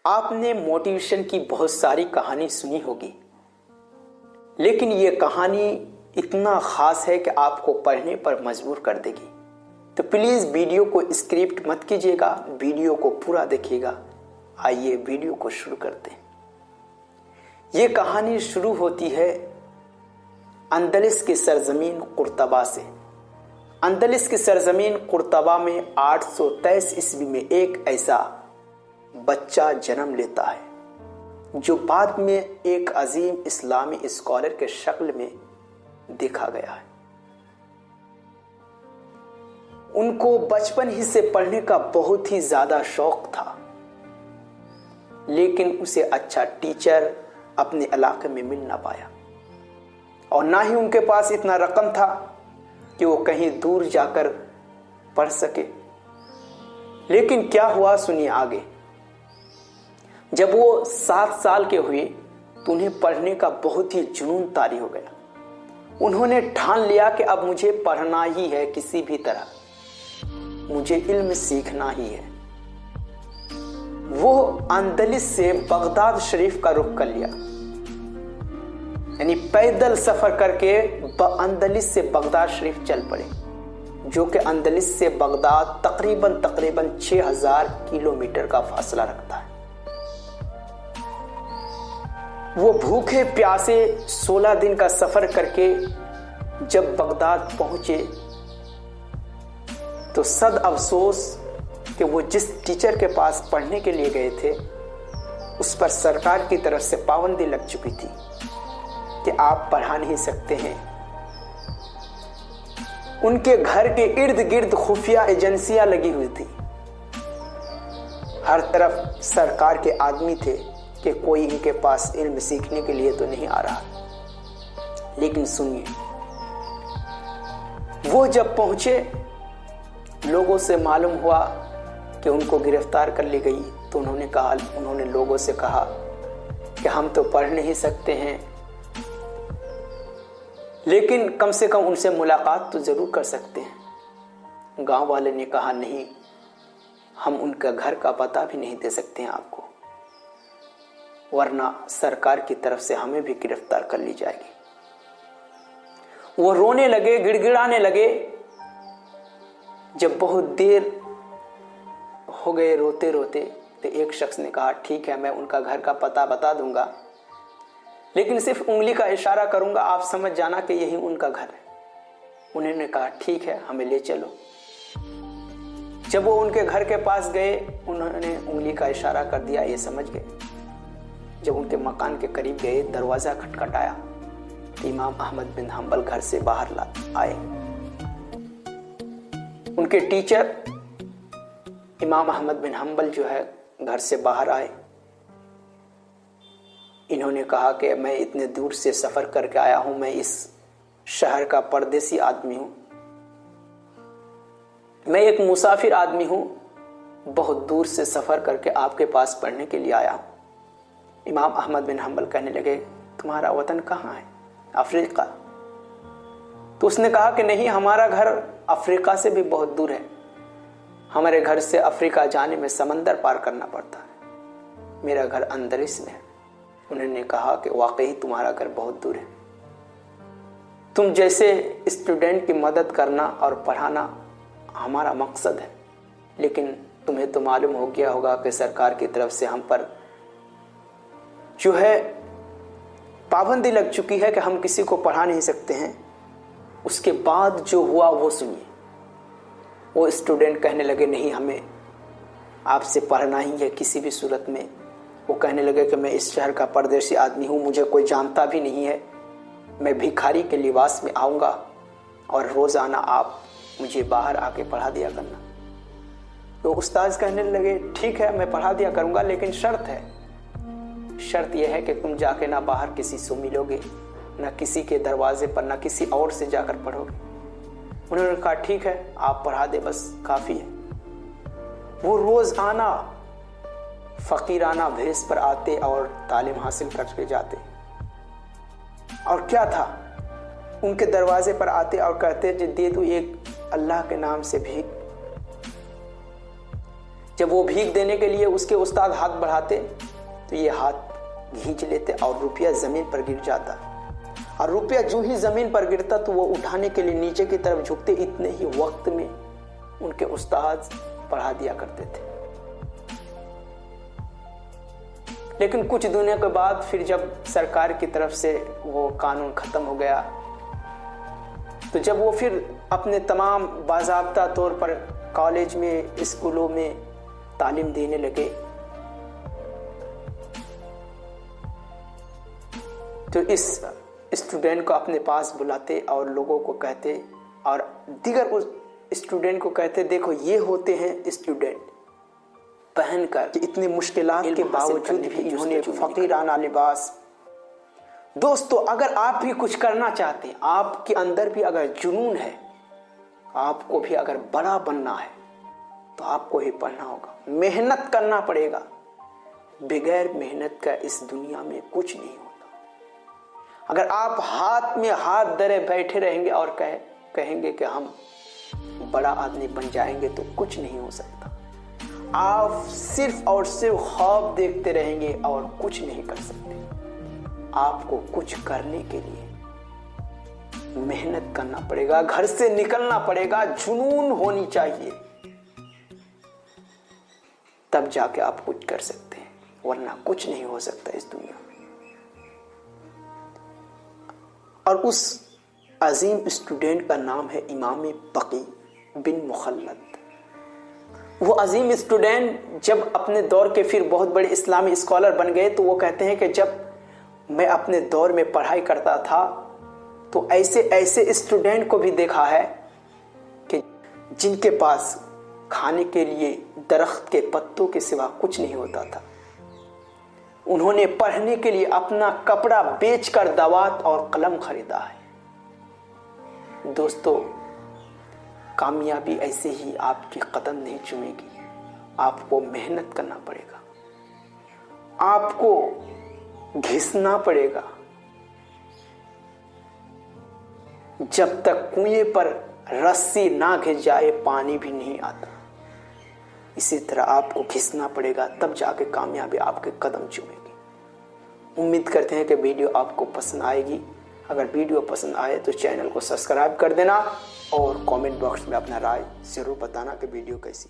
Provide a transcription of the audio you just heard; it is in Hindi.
आपने मोटिवेशन की बहुत सारी कहानी सुनी होगी, लेकिन ये कहानी इतना खास है कि आपको पढ़ने पर मजबूर कर देगी। तो प्लीज वीडियो को स्क्रिप्ट मत कीजिएगा, वीडियो को पूरा देखिएगा। आइए वीडियो को शुरू करते हैं। ये कहानी शुरू होती है अंदलस की सरजमीन कुर्तबा से। अंदलस की सरजमीन कुर्तबा में 823 ईस्वी में एक ऐसा बच्चा जन्म लेता है जो बाद में एक अजीम इस्लामी स्कॉलर के शक्ल में देखा गया है। उनको बचपन ही से पढ़ने का बहुत ही ज्यादा शौक था, लेकिन उसे अच्छा टीचर अपने इलाके में मिल ना पाया और ना ही उनके पास इतना रकम था कि वो कहीं दूर जाकर पढ़ सके। लेकिन क्या हुआ सुनिए आगे। जब वो 7 साल के हुए तो उन्हें पढ़ने का बहुत ही जुनून तारी हो गया। उन्होंने ठान लिया कि अब मुझे पढ़ना ही है, किसी भी तरह मुझे इल्म सीखना ही है। वो अंदलस से बगदाद शरीफ का रुख कर लिया, यानी पैदल सफर करके अंदलस से बगदाद शरीफ चल पड़े, जो कि अंदलस से बगदाद तकरीबन 6000 किलोमीटर का फासला रखता है। वो भूखे प्यासे 16 दिन का सफर करके जब बगदाद पहुंचे तो सद अफसोस कि वो जिस टीचर के पास पढ़ने के लिए गए थे उस पर सरकार की तरफ से पाबंदी लग चुकी थी कि आप पढ़ा नहीं सकते हैं। उनके घर के इर्द गिर्द खुफिया एजेंसियां लगी हुई थी। हर तरफ सरकार के आदमी थे कि कोई इनके पास इल्म सीखने के लिए तो नहीं आ रहा। लेकिन सुनिए, वो जब पहुंचे लोगों से मालूम हुआ कि उनको गिरफ्तार कर ली गई, तो उन्होंने लोगों से कहा कि हम तो पढ़ नहीं सकते हैं, लेकिन कम से कम उनसे मुलाकात तो जरूर कर सकते हैं। गांव वाले ने कहा नहीं, हम उनका घर का पता भी नहीं दे सकते हैं आपको, वरना सरकार की तरफ से हमें भी गिरफ्तार कर ली जाएगी। वो रोने लगे, गिड़गिड़ाने लगे। जब बहुत देर हो गए रोते रोते, तो एक शख्स ने कहा ठीक है, मैं उनका घर का पता बता दूंगा, लेकिन सिर्फ उंगली का इशारा करूंगा, आप समझ जाना कि यही उनका घर है। उन्होंने कहा ठीक है, हमें ले चलो। जब वो उनके घर के पास गए, उन्होंने उंगली का इशारा कर दिया, ये समझ गए। जब उनके मकान के करीब गए, दरवाजा खटखटाया तो इमाम अहमद बिन हंबल घर से बाहर आए। उनके टीचर इमाम अहमद बिन हंबल जो है घर से बाहर आए। इन्होंने कहा कि मैं इतने दूर से सफर करके आया हूं, मैं इस शहर का परदेसी आदमी हूं, मैं एक मुसाफिर आदमी हूं, बहुत दूर से सफर करके आपके पास पढ़ने के लिए आया हूं। इमाम अहमद बिन हंबल कहने लगे तुम्हारा वतन कहाँ है? अफ्रीका। तो उसने कहा कि नहीं, हमारा घर अफ्रीका से भी बहुत दूर है, हमारे घर से अफ्रीका जाने में समंदर पार करना पड़ता है, मेरा घर अंदलस में है। उन्होंने कहा कि वाकई तुम्हारा घर बहुत दूर है, तुम जैसे स्टूडेंट की मदद करना और पढ़ाना हमारा मकसद है, लेकिन तुम्हें तो मालूम हो गया होगा कि सरकार की तरफ से हम पर जो है पाबंदी लग चुकी है कि हम किसी को पढ़ा नहीं सकते हैं। उसके बाद जो हुआ वो सुनिए। वो स्टूडेंट कहने लगे नहीं, हमें आपसे पढ़ना ही है किसी भी सूरत में। वो कहने लगे कि मैं इस शहर का परदेसी आदमी हूँ, मुझे कोई जानता भी नहीं है, मैं भिखारी के लिबास में आऊँगा और रोज़ाना आप मुझे बाहर आके पढ़ा दिया करना। तो उस्ताद कहने लगे ठीक है, मैं पढ़ा दिया करूँगा, लेकिन शर्त यह है कि तुम जाके ना बाहर किसी से मिलोगे, ना किसी के दरवाजे पर, ना किसी और से जाकर पढ़ोगे। उन्होंने कहा ठीक है, आप पढ़ा दे, बस काफ़ी है। वो रोज़ाना फ़कीराना भेस पर आते और तालीम हासिल करके जाते। और क्या था, उनके दरवाजे पर आते और कहते दे दो एक अल्लाह के नाम से भीख। जब वो भीख देने के लिए उसके उस्ताद हाथ बढ़ाते तो ये हाथ खींच लेते और रुपया जमीन पर गिर जाता, और रुपया जो ही जमीन पर गिरता तो वो उठाने के लिए नीचे की तरफ झुकते। इतने ही वक्त में उनके उस्ताद पढ़ा दिया करते थे। लेकिन कुछ दिनों के बाद फिर जब सरकार की तरफ से वो कानून खत्म हो गया, तो जब वो फिर अपने तमाम बाज़ाब्ता तौर पर कॉलेज में, स्कूलों में तालीम देने लगे, तो इस स्टूडेंट को अपने पास बुलाते और लोगों को कहते और दीगर उस स्टूडेंट को कहते, देखो ये होते हैं स्टूडेंट, पहनकर इतनी मुश्किलात के बावजूद भी इन्होंने फकीराना लिबास। दोस्तों, अगर आप भी कुछ करना चाहते हैं, आपके अंदर भी अगर जुनून है, आपको भी अगर बड़ा बनना है, तो आपको ही पढ़ना होगा, मेहनत करना पड़ेगा। बगैर मेहनत का इस दुनिया में कुछ नहीं होता। अगर आप हाथ में हाथ धरे बैठे रहेंगे और कहेंगे कि हम बड़ा आदमी बन जाएंगे, तो कुछ नहीं हो सकता। आप सिर्फ और सिर्फ ख्वाब देखते रहेंगे और कुछ नहीं कर सकते। आपको कुछ करने के लिए मेहनत करना पड़ेगा, घर से निकलना पड़ेगा, जुनून होनी चाहिए, तब जाके आप कुछ कर सकते हैं, वरना कुछ नहीं हो सकता इस दुनिया में। और उस अजीम स्टूडेंट का नाम है इमाम बकी बिन मुखल्लद। वो अजीम स्टूडेंट जब अपने दौर के फिर बहुत बड़े इस्लामी स्कॉलर बन गए, तो वो कहते हैं कि जब मैं अपने दौर में पढ़ाई करता था तो ऐसे ऐसे स्टूडेंट को भी देखा है कि जिनके पास खाने के लिए दरख्त के पत्तों के सिवा कुछ नहीं होता था। उन्होंने पढ़ने के लिए अपना कपड़ा बेचकर दवात और कलम खरीदा है। दोस्तों, कामयाबी ऐसे ही आपकी कदम नहीं चूमेगी, आपको मेहनत करना पड़ेगा, आपको घिसना पड़ेगा। जब तक कुएं पर रस्सी ना घिस जाए पानी भी नहीं आता। इसी तरह आपको घिसना पड़ेगा, तब जाके कामयाबी आपके कदम चूमेगी। उम्मीद करते हैं कि वीडियो आपको पसंद आएगी। अगर वीडियो पसंद आए तो चैनल को सब्सक्राइब कर देना और कमेंट बॉक्स में अपना राय जरूर बताना कि वीडियो कैसी।